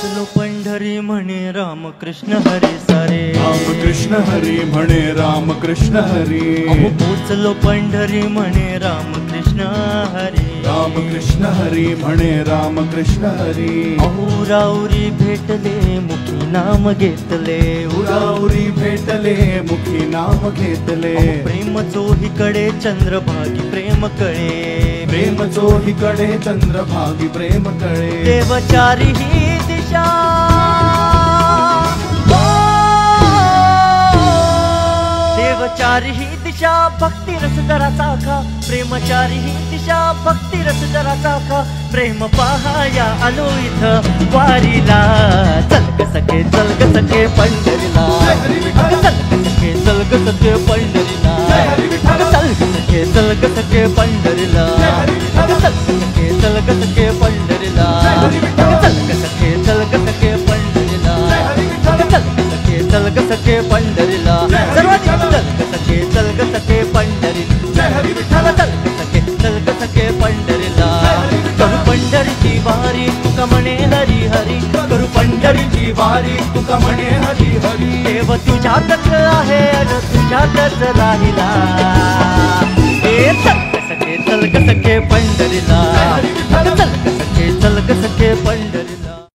पोचलो पंढरी म्हणे रामकृष्ण हरी सारे, रामकृष्ण हरी म्हणे रामकृष्ण हरी। अहो पोचलो पंढरी म्हणे रामकृष्ण हरी, रामकृष्ण हरी म्हणे रामकृष्ण हरी। अहो राऊरी भेटले मुखी नाम घेतले, उराउरी भेटले मुखी नाम घेतले। प्रेम चोहीकडे चंद्रभागी प्रेम कळे, प्रेम चोहीकडे चंद्रभागी प्रेम कळे। देवचारी ही दिशा देवचारी ही दिशा भक्ती रस जरा चाखा, प्रेमचारी ही दिशा भक्ती रस जरा चाखा। प्रेम पहाया आलो इथं वारीला, चल ग सखे चल ग सखे पंढरीला, चल ग सखे चल ग सखे पंढरीला, चल ग सखे चल ग सखे पंढरीला, चल ग सखे चल ग सखे पंढरीला, चल ग सखे चल ग सखे पंढरीला, चल ग सखे चल ग सखे पंढरीला, सर्वांनी चल ग सखे चल ग सखे पंढरीला, चल ग सखे चल ग सखे पंढरीला। करू पंढरीची वारी तुका म्हणे हरी हरी, करू पंढरीची वारी तुका म्हणे हरी हरी। देव तुझ्यातच आहे अन तुझ्यातच राहिला।